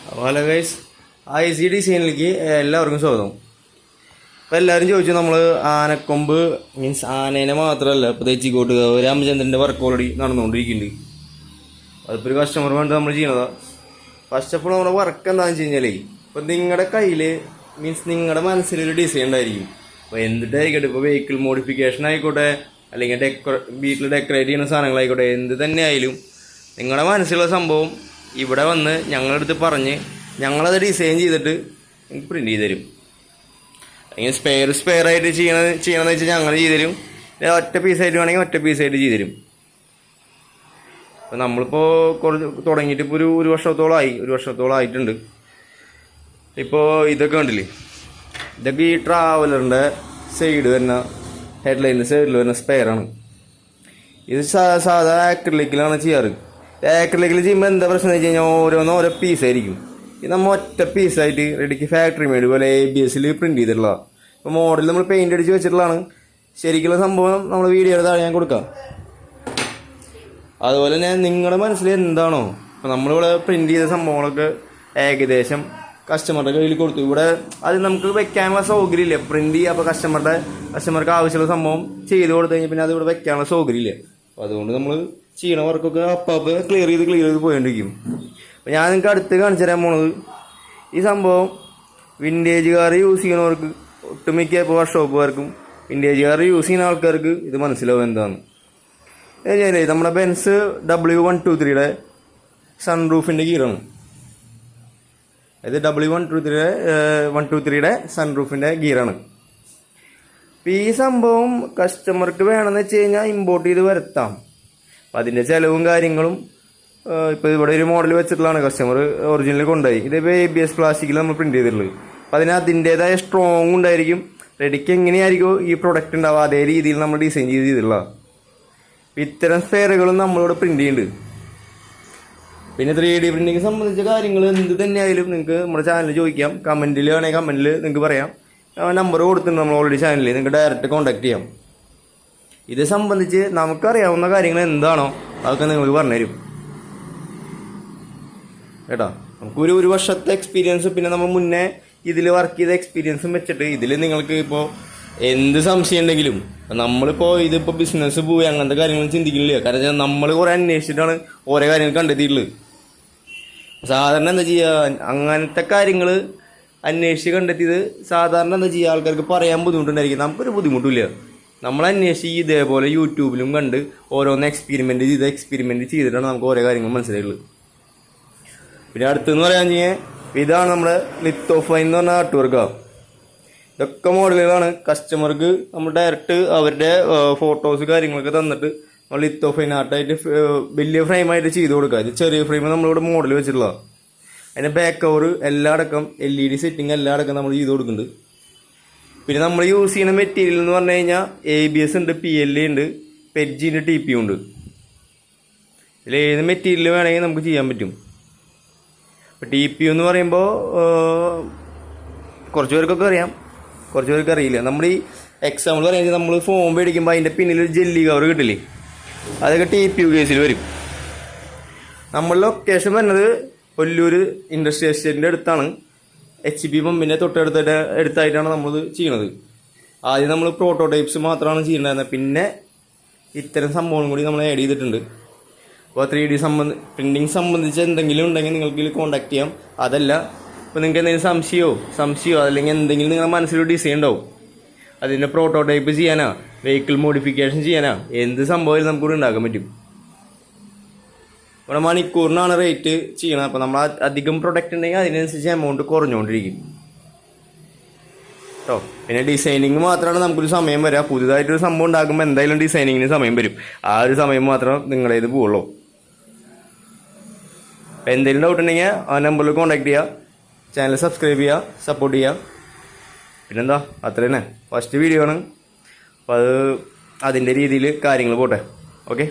Hello guys, IC ഡിസൈനിലേക്ക് എല്ലാവർക്കും സ്വാഗതം. അപ്പോൾ എല്ലാവരും ചോദിച്ചു നമ്മൾ ആനക്കൊമ്പ് മീൻസ് ആനേനെ മാത്രമല്ല ഇപ്പോൾ തെച്ചിക്കോട്ട് രാമചന്ദ്രൻ്റെ വർക്ക് ഓൾറെഡി നടന്നുകൊണ്ടിരിക്കുന്നുണ്ട്. അതിപ്പോൾ ഒരു കസ്റ്റമർ വേണ്ടി നമ്മൾ ചെയ്യണതാണ്. ഫസ്റ്റ് ഓഫ് ഓൾ നമ്മുടെ വർക്ക് എന്താണെന്ന് വെച്ച് കഴിഞ്ഞാൽ ഇപ്പോൾ നിങ്ങളുടെ കയ്യിൽ മീൻസ് നിങ്ങളുടെ മനസ്സിലൊരു ഡിസൈൻ ഉണ്ടായിരിക്കും. അപ്പോൾ എന്തിട്ടായിക്കോട്ടെ, ഇപ്പോൾ വെഹിക്കിൾ മോഡിഫിക്കേഷൻ ആയിക്കോട്ടെ, അല്ലെങ്കിൽ വീട്ടിൽ ഡെക്കറേറ്റ് ചെയ്യുന്ന സാധനങ്ങളായിക്കോട്ടെ, എന്ത് തന്നെ ആയാലും നിങ്ങളുടെ മനസ്സിലുള്ള സംഭവം ഇവിടെ വന്ന് ഞങ്ങളുടെ അടുത്ത് പറഞ്ഞ് ഞങ്ങളത് ഡിസൈൻ ചെയ്തിട്ട് നിങ്ങൾക്ക് പ്രിൻറ്റ് ചെയ്ത് തരും. അല്ലെങ്കിൽ സ്പെയർ ആയിട്ട് ചെയ്യണമെന്ന് വെച്ചാൽ ഞങ്ങൾ ചെയ്ത് തരും. ഒറ്റ പീസായിട്ട് വേണമെങ്കിൽ ഒറ്റ പീസായിട്ട് ചെയ്ത് തരും. അപ്പോൾ നമ്മളിപ്പോൾ തുടങ്ങിയിട്ട് ഇപ്പോൾ ഒരു വർഷത്തോളം ആയിട്ടുണ്ട്. ഇപ്പോൾ ഇതൊക്കെ കണ്ടില്ലേ, ഇതൊക്കെ ഈ ട്രാവലറിൻ്റെ സൈഡ് വരുന്ന ഹെഡ്ലൈനിൻ്റെ സൈഡിൽ വരുന്ന സ്പെയറാണ്. ഇത് സാധാ ആക്രിലിക്കിലാണ് ചെയ്യാറ്. ആക്രിലിക്കിൽ ചെയ്യുമ്പോൾ എന്താ പ്രശ്നം എന്ന് വെച്ച് കഴിഞ്ഞാൽ ഓരോ പീസായിരിക്കും. ഇത് നമ്മൾ ഒറ്റ പീസായിട്ട് റെഡിക്ക് ഫാക്ടറി മെയ്ഡ് പോലെ ABS പ്രിൻറ്റ് ചെയ്തിട്ടുള്ളതാണ്. ഇപ്പോൾ മോഡൽ നമ്മൾ പെയിൻ്റ് അടിച്ച് വെച്ചിട്ടുള്ളതാണ്. ശരിക്കുള്ള സംഭവം നമ്മൾ വീഡിയോയുടെ താഴെ ഞാൻ കൊടുക്കാം. അതുപോലെ തന്നെ നിങ്ങളുടെ മനസ്സിൽ എന്താണോ ഇപ്പോൾ നമ്മളിവിടെ പ്രിൻറ്റ് ചെയ്ത സംഭവങ്ങളൊക്കെ ഏകദേശം കസ്റ്റമറുടെ കയ്യിൽ കൊടുത്തു. ഇവിടെ അത് നമുക്ക് വെക്കാനുള്ള സൗകര്യമില്ല. പ്രിൻറ്റ് ചെയ്യുക, അപ്പോൾ കസ്റ്റമർക്ക് ആവശ്യമുള്ള സംഭവം ചെയ്ത് കൊടുത്തു കഴിഞ്ഞാൽ പിന്നെ അത് ഇവിടെ വെക്കാനുള്ള സൗകര്യമില്ല. അപ്പോൾ അതുകൊണ്ട് നമ്മൾ ചെയ്യണ വർക്കൊക്കെ അപ്പം ക്ലിയർ ചെയ്ത് പോയിക്കൊണ്ടിരിക്കും. അപ്പോൾ ഞാൻ നിങ്ങൾക്ക് അടുത്ത് കാണിച്ചു തരാൻ പോണത് ഈ സംഭവം വിൻറ്റേജ് കാർ യൂസ് ചെയ്യുന്നവർക്ക്, ഒട്ടുമിക്ക ഇപ്പോൾ വർക്ക്ഷോപ്പുകാർക്കും വിൻറ്റേജ് കാർ യൂസ് ചെയ്യുന്ന ആൾക്കാർക്ക് ഇത് മനസ്സിലാവും എന്താണ്. നമ്മുടെ ബെൻസ് W123 സൺറൂഫിൻ്റെ ഗിയറാണ്. ഇത് W123 സൺറൂഫിൻ്റെ ഗിയറാണ്. അപ്പോൾ ഈ സംഭവം കസ്റ്റമർക്ക് വേണമെന്ന് വെച്ച് കഴിഞ്ഞാൽ ഇമ്പോർട്ട് ചെയ്ത് വരുത്താം. അപ്പം അതിൻ്റെ ചിലവും കാര്യങ്ങളും ഇപ്പോൾ ഇവിടെ ഒരു മോഡൽ വെച്ചിട്ടുള്ളതാണ് കസ്റ്റമർ ഒറിജിനൽ കൊണ്ടുപോയി. ഇതിപ്പോൾ ABS പ്ലാസ്റ്റിക്കിൽ നമ്മൾ പ്രിൻറ്റ് ചെയ്തിട്ടുള്ളത്. അപ്പോൾ അതിൻ്റേതായ സ്ട്രോങ് ഉണ്ടായിരിക്കും. റെഡിക്ക് എങ്ങനെയായിരിക്കും ഈ പ്രൊഡക്റ്റ് ഉണ്ടാവുക അതേ രീതിയിൽ നമ്മൾ ഡിസൈൻ ചെയ്തിട്ടുള്ള ഇത്തരം സ്പെയറുകളും നമ്മളിവിടെ പ്രിൻറ്റ് ചെയ്യുന്നുണ്ട്. പിന്നെ 3D പ്രിൻറ്റിങ് സംബന്ധിച്ച കാര്യങ്ങൾ എന്ത് തന്നെയായാലും നിങ്ങൾക്ക് നമ്മുടെ ചാനലിൽ ചോദിക്കാം. കമൻറ്റിൽ വേണമെങ്കിൽ കമൻറ്റിൽ നിങ്ങൾക്ക് പറയാം. നമ്പർ കൊടുത്തിട്ടുണ്ട് നമ്മൾ ഓൾറെഡി ചാനലിൽ, നിങ്ങൾക്ക് ഡയറക്റ്റ് കോൺടാക്ട് ചെയ്യാം. ഇത് സംബന്ധിച്ച് നമുക്കറിയാവുന്ന കാര്യങ്ങൾ എന്താണോ അതൊക്കെ നിങ്ങൾക്ക് പറഞ്ഞുതരും കേട്ടോ. നമുക്കൊരു വർഷത്തെ എക്സ്പീരിയൻസ്, പിന്നെ നമ്മൾ മുന്നേ ഇതിൽ വർക്ക് ചെയ്ത എക്സ്പീരിയൻസും വെച്ചിട്ട് ഇതിൽ നിങ്ങൾക്ക് ഇപ്പോൾ എന്ത് സംശയം ഉണ്ടെങ്കിലും, നമ്മളിപ്പോൾ ഇതിപ്പോൾ ബിസിനസ് പോയി അങ്ങനത്തെ കാര്യങ്ങളൊന്നും ചിന്തിക്കുന്നില്ല. കാരണം നമ്മൾ കുറേ അന്വേഷിച്ചിട്ടാണ് ഓരോ കാര്യങ്ങൾ കണ്ടെത്തിയിട്ടുള്ളത്. സാധാരണ എന്താ ചെയ്യുക, അങ്ങനത്തെ കാര്യങ്ങൾ അന്വേഷിച്ച് കണ്ടെത്തിയത് സാധാരണ എന്താ ചെയ്യുക, ആൾക്കാർക്ക് പറയാൻ ബുദ്ധിമുട്ടുണ്ടായിരിക്കും. നമുക്കൊരു ബുദ്ധിമുട്ടില്ല. നമ്മൾ അന്വേഷിച്ച് ഇതേപോലെ യൂട്യൂബിലും കണ്ട് ഓരോന്ന് എക്സ്പെരിമെൻറ്റ് ചെയ്തിട്ടാണ് നമുക്ക് ഓരോ കാര്യങ്ങൾ മനസ്സിലായിട്ടുള്ളത്. പിന്നെ അടുത്തെന്ന് പറയാൻ കഴിഞ്ഞാൽ ഇതാണ് നമ്മുടെ ലിത്തോഫൈൻ എന്ന് പറഞ്ഞ ആർട്ട് വർക്കാണ്. ഇതൊക്കെ മോഡലുകളാണ്. കസ്റ്റമർക്ക് നമ്മൾ ഡയറക്റ്റ് അവരുടെ ഫോട്ടോസ് കാര്യങ്ങളൊക്കെ തന്നിട്ട് നമ്മൾ ലിത്തോഫൈൻ ആർട്ടായിട്ട് വലിയ ഫ്രെയിമായിട്ട് ചെയ്ത് കൊടുക്കുക. ഇത് ചെറിയ ഫ്രെയിം നമ്മളിവിടെ മോഡൽ വെച്ചിട്ടുള്ളതാണ്. അതിൻ്റെ ബാക്ക് കവർ എല്ലാം അടക്കം LED സെറ്റിങ് എല്ലാം അടക്കം നമ്മൾ ചെയ്ത് കൊടുക്കുന്നുണ്ട്. പിന്നെ നമ്മൾ യൂസ് ചെയ്യുന്ന മെറ്റീരിയൽ എന്ന് പറഞ്ഞു കഴിഞ്ഞാൽ ABS ഉണ്ട്, PLA ഉണ്ട്, PETG ഉണ്ട്, TPU ഉണ്ട്. ഇതിൽ ഏത് മെറ്റീരിയൽ വേണമെങ്കിൽ നമുക്ക് ചെയ്യാൻ പറ്റും. ഇപ്പോൾ TPU എന്ന് പറയുമ്പോൾ കുറച്ച് പേർക്കൊക്കെ അറിയാം, കുറച്ച് പേർക്ക് അറിയില്ല. നമ്മൾ ഈ എക്സാമ്പിൾ പറയുന്നത് നമ്മൾ ഫോം മേടിക്കുമ്പോൾ അതിൻ്റെ പിന്നിലൊരു ജെല്ലി കവർ കിട്ടില്ലേ, അതൊക്കെ TPU കേസിൽ വരും. നമ്മൾ ലൊക്കേഷൻ വരുന്നത് കൊല്ലൂർ ഇൻഡസ്ട്രിയൽ എസ്റ്റേറ്റിൻ്റെ അടുത്താണ്. HP പമ്പിൻ്റെ തൊട്ടടുത്തായിട്ടാണ് നമ്മളിത് ചെയ്യണത്. ആദ്യം നമ്മൾ പ്രോട്ടോടൈപ്സ് മാത്രമാണ് ചെയ്യേണ്ടത്. പിന്നെ ഇത്തരം സംഭവങ്ങളും കൂടി നമ്മൾ ആഡ് ചെയ്തിട്ടുണ്ട്. അപ്പോൾ 3D പ്രിൻറ്റിങ് സംബന്ധിച്ച് എന്തെങ്കിലും ഉണ്ടെങ്കിൽ നിങ്ങൾക്ക് ഇതിൽ കോൺടാക്ട് ചെയ്യാം. അതല്ല ഇപ്പോൾ നിങ്ങൾക്ക് എന്തെങ്കിലും സംശയമോ അല്ലെങ്കിൽ എന്തെങ്കിലും നിങ്ങളുടെ മനസ്സിലൊരു ഡിസൈൻ ഉണ്ടാവും, അതിൻ്റെ പ്രോട്ടോടൈപ്പ് ചെയ്യാനാ വെഹിക്കിൾ മോഡിഫിക്കേഷൻ ചെയ്യാനാ എന്ത് സംഭവം നമുക്കിവിടെ ഉണ്ടാക്കാൻ പറ്റും. ഇവിടെ മണിക്കൂറിനാണ് റേറ്റ് ചെയ്യണം. അപ്പോൾ നമ്മൾ അധികം പ്രൊഡക്റ്റ് ഉണ്ടെങ്കിൽ അതിനനുസരിച്ച് എമൗണ്ട് കുറഞ്ഞുകൊണ്ടിരിക്കും കേട്ടോ. പിന്നെ ഡിസൈനിങ് മാത്രമാണ് നമുക്കൊരു സമയം വരിക. പുതുതായിട്ടൊരു സംഭവം ഉണ്ടാക്കുമ്പോൾ എന്തായാലും ഡിസൈനിങ്ങിന് സമയം വരും. ആ ഒരു സമയം മാത്രം നിങ്ങളേത് പോവുള്ളൂ. അപ്പോൾ എന്തെങ്കിലും ഡൗട്ട് ഉണ്ടെങ്കിൽ ആ നമ്പറിൽ കോൺടാക്ട് ചെയ്യുക, ചാനൽ സബ്സ്ക്രൈബ് ചെയ്യുക, സപ്പോർട്ട് ചെയ്യുക. പിന്നെന്താ, അത്ര തന്നെ ഫസ്റ്റ് വീഡിയോ ആണ്. അപ്പോൾ അതിൻ്റെ രീതിയിൽ കാര്യങ്ങൾ പോട്ടെ. ഓക്കെ.